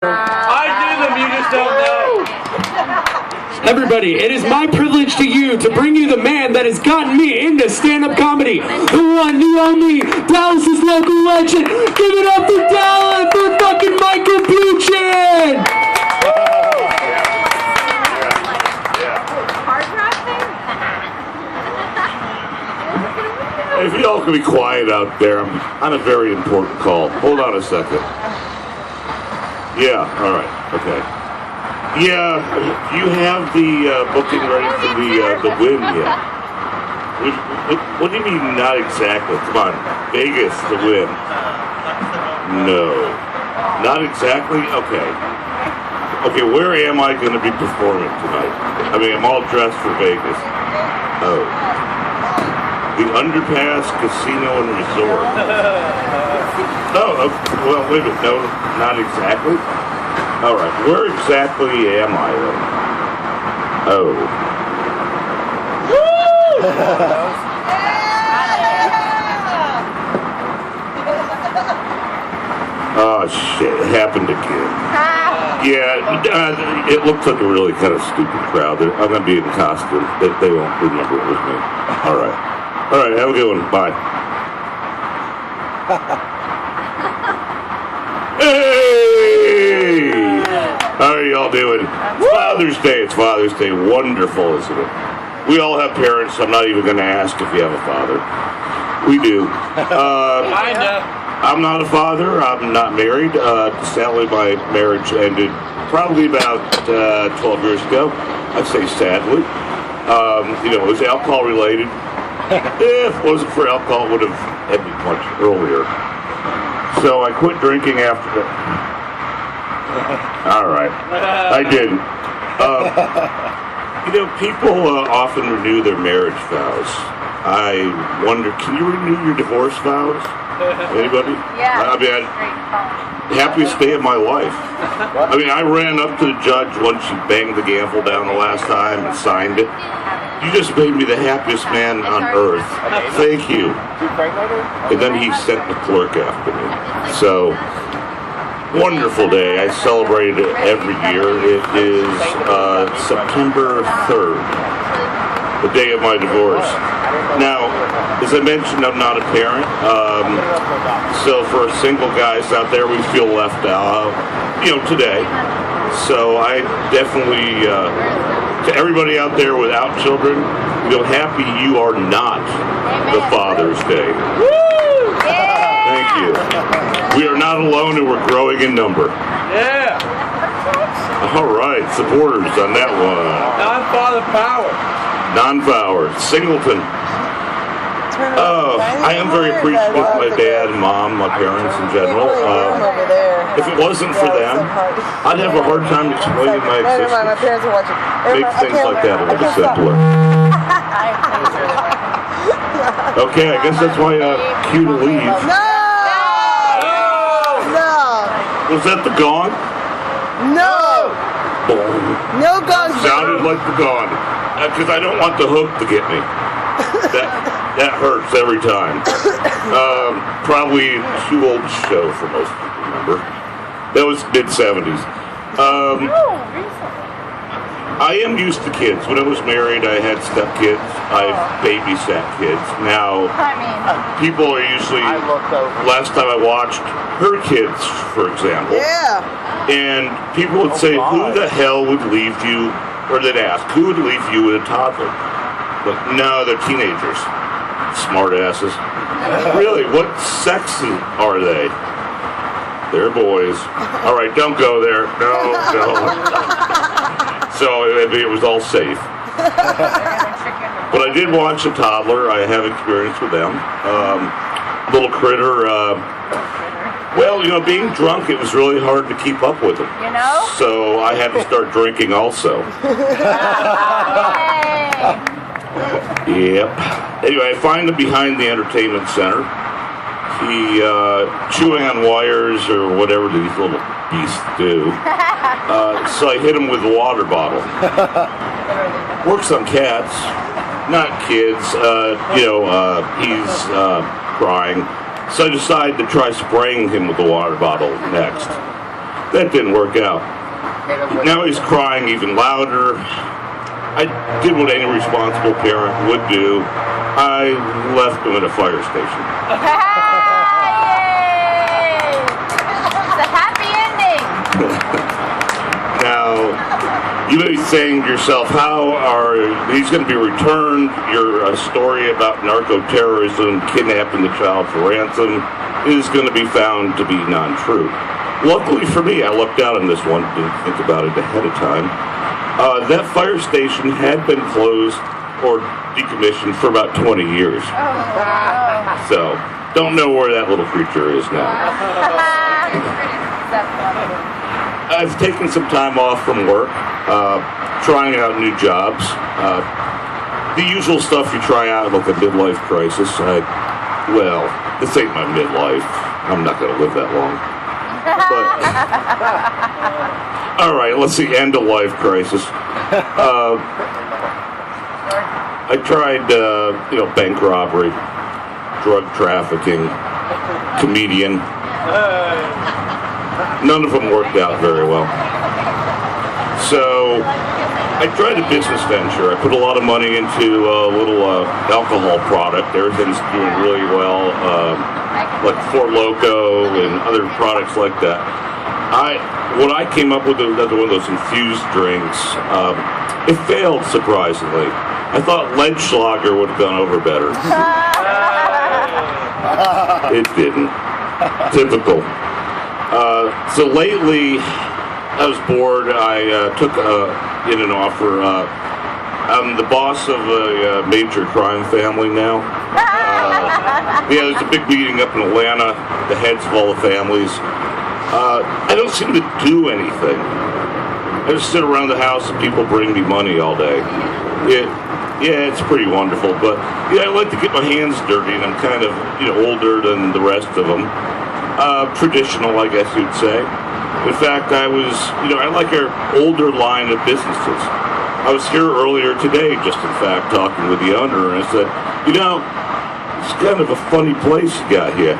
I do them, you just don't know. Everybody, it is my privilege to bring you the man that has gotten me into stand-up comedy. The one, the only, Dallas's local legend. Give it up to Dallas for fucking Michael Buchan! If y'all can be quiet out there, I'm on a very important call. Hold on a second. Yeah, all right, okay. Yeah, you have the booking ready for the win yet? What do you mean not exactly? Come on, Vegas, the win. No, not exactly? Okay. Okay, where am I going to be performing tonight? I mean, I'm all dressed for Vegas. Oh. The Underpass Casino and Resort. Oh, well, wait a minute. No, not exactly. All right, where exactly am I then? Oh. Oh, shit, it happened again. Yeah, it looks like a really kind of stupid crowd. I'm going to be in costume. They won't remember it was me. All right. All right, have a good one. Bye. Hey! How are y'all doing? It's Father's Day. It's Father's Day. Wonderful, isn't it? We all have parents. I'm not even going to ask if you have a father. We do. I'm not a father. I'm not married. Sadly, my marriage ended probably about 12 years ago. I'd say sadly. It was alcohol related. If it wasn't for alcohol, it would have ended much earlier. So I quit drinking after that. All right. I didn't. People often renew their marriage vows. I wonder, can you renew your divorce vows? Anybody? Yeah. I mean, happiest day of my life. I mean, I ran up to the judge once she banged the gavel down the last time and signed it. You just made me the happiest man on earth. Thank you. And then he sent the clerk after me. So, wonderful day. I celebrate it every year. It is September 3rd, the day of my divorce. Now, as I mentioned, I'm not a parent. So for single guys out there, we feel left out, today. So I definitely, to everybody out there without children, happy you are not the Father's Day. Woo! Thank you. We are not alone and we're growing in number. Yeah. All right, supporters on that one. Non-father power. Non-power. Singleton. I am very appreciative of my dad and mom, my parents in general. If it wasn't for them, I'd have a hard time explaining my existence. Make things like that a little simpler. Okay, I guess that's why cue to leave. No! Was that the gong? No! No gong. Sounded like the gong. Because I don't want the hook to get me. That hurts every time. Probably too old to show for most people, remember? That was mid-70s. I am used to kids. When I was married, I had stepkids. I babysat kids. Now, people are usually, last time I watched her kids, for example. Yeah. And people would say, who the hell would leave you, or they'd ask, who would leave you with a toddler? But no, they're teenagers. Smart asses. Really, what sex are they? They're boys. All right, don't go there. No. So it was all safe. But I did watch a toddler. I have experience with them. Little critter. Being drunk, it was really hard to keep up with them. So I had to start drinking also. Yep. Anyway, I find him behind the entertainment center. He chewing on wires or whatever these little beasts do. So I hit him with a water bottle. Works on cats, not kids. He's crying. So I decided to try spraying him with the water bottle next. That didn't work out. Now he's crying even louder. I did what any responsible parent would do. I left him at a fire station. Yay! It's a happy ending. Now, you may be saying to yourself, he's going to be returned? Your story about narco-terrorism, kidnapping the child for ransom is going to be found to be non-true. Luckily for me, I lucked out on this one, didn't think about it ahead of time. That fire station had been closed or decommissioned for about 20 years. So, don't know where that little creature is now. I've taken some time off from work, trying out new jobs. The usual stuff you try out, like a midlife crisis. Well, this ain't my midlife. I'm not going to live that long. But, all right, let's see, end of life crisis. I tried, bank robbery, drug trafficking, comedian. None of them worked out very well. So I tried a business venture. I put a lot of money into a little alcohol product. Everything's doing really well, like Four Loko and other products like that. What I came up with another one of those infused drinks. It failed, surprisingly. I thought Lampshade would have gone over better. It didn't. Typical. So lately, I was bored. I took in an offer. I'm the boss of a major crime family now. There's a big meeting up in Atlanta, the heads of all the families. I don't seem to do anything. I just sit around the house and people bring me money all day. It's pretty wonderful, but I like to get my hands dirty, and I'm kind of older than the rest of them. Traditional, I guess you'd say. In fact, I like our older line of businesses. I was here earlier today, just in fact, talking with the owner, and I said, it's kind of a funny place you got here.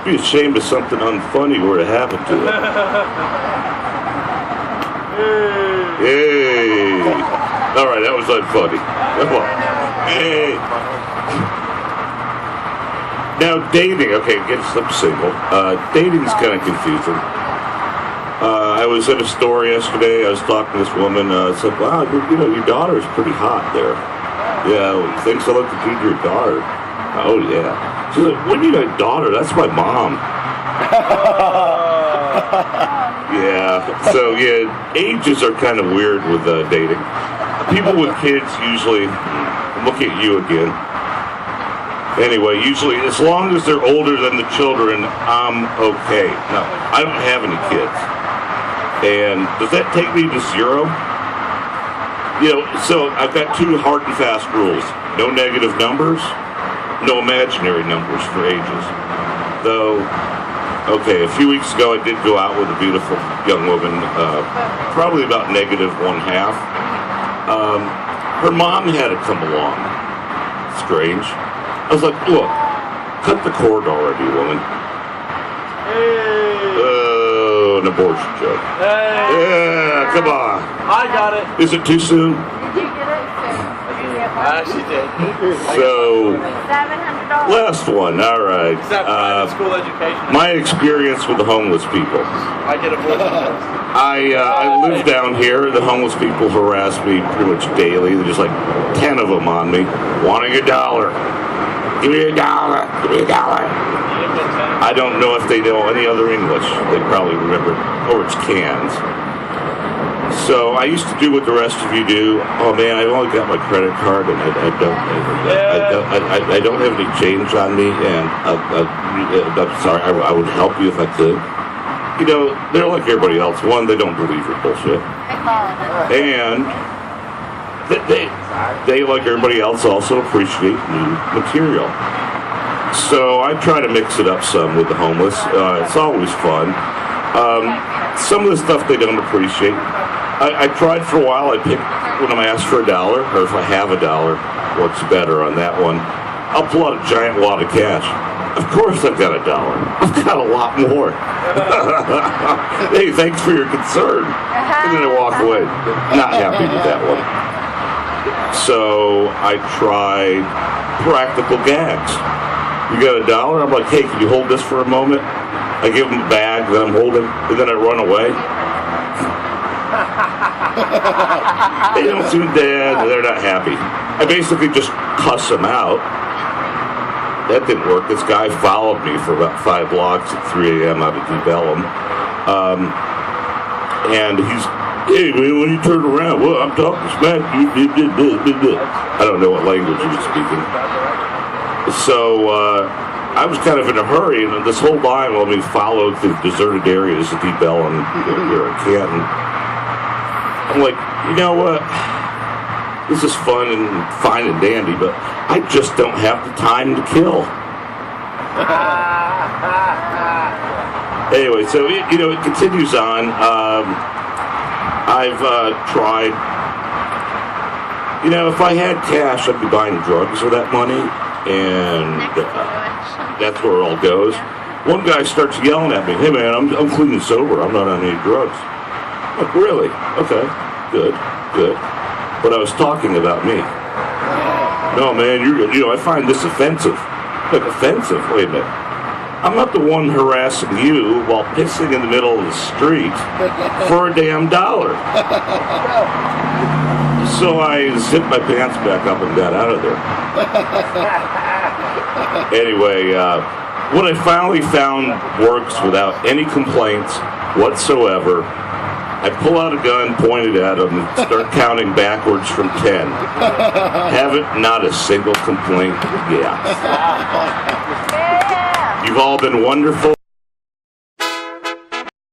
It'd be a shame if something unfunny were to happen to it. Hey! All right, that was unfunny. Come on. Hey! Now, dating, okay, I'm single. Dating's kind of confusing. I was at a store yesterday. I was talking to this woman. I said, wow, your daughter's pretty hot there. Yeah, thanks. I looked at your daughter. Oh, yeah. She's like, what do you mean, daughter? That's my mom. Yeah. So, ages are kind of weird with dating. People with kids usually look at you again. Anyway, usually, as long as they're older than the children, I'm okay. No, I don't have any kids. And does that take me to 0? So I've got 2 hard and fast rules. No negative numbers, no imaginary numbers for ages. Though, okay, a few weeks ago I did go out with a beautiful young woman, probably about -1/2. Her mom had to come along. Strange. I was like, look, cut the cord already, woman. Oh, an abortion joke. Yeah, come on. I got it. Is it too soon? Did you get it? She did. So, $700. last one, all right. Is that private school education? My experience with the homeless people. I get abortion. I live down here. The homeless people harass me pretty much daily. There's just like 10 of them on me, wanting $1. Give me $1. Give me $1. I don't know if they know any other English. They probably remember, or it's cans. So I used to do what the rest of you do. Oh man, I've only got my credit card, and I don't have any change on me. And I'm sorry. I would help you if I could. They're like everybody else. One, they don't believe your bullshit, and they like everybody else also appreciate new material. So I try to mix it up some with the homeless. It's always fun. Some of the stuff they don't appreciate. I tried for a while. I picked when I'm asked for $1, or if I have $1, what's better on that one. I'll pull out a giant wad of cash. Of course I've got $1. I've got a lot more. Hey, thanks for your concern. And then I walk away. Not happy with that one. So I tried practical gags. You got $1? I'm like, hey, can you hold this for a moment? I give them a bag that I'm holding, and then I run away. They don't seem dead, they're not happy. I basically just cuss them out. That didn't work. This guy followed me for about 5 blocks at 3 a.m. out of Deep Ellum. And he's, hey, man, when you turn around, well, I'm talking smack. I don't know what language he was speaking. So I was kind of in a hurry, and this whole time while we followed through deserted areas of Deep Ellum here in Canton, I'm like, you know what? This is fun and fine and dandy, but I just don't have the time to kill. Anyway, so it continues on. I've tried. If I had cash, I'd be buying drugs with that money, and that's where it all goes. One guy starts yelling at me, "Hey man, I'm clean and sober. I'm not on any drugs." I'm like, really? Okay, good. But I was talking about me. No, man, I find this offensive. Like, offensive? Wait a minute. I'm not the one harassing you while pissing in the middle of the street for a damn $1. So I zipped my pants back up and got out of there. Anyway, what I finally found works without any complaints whatsoever. I pull out a gun, point it at him, and start counting backwards from 10. Haven't not a single complaint. Yeah. You've all been wonderful.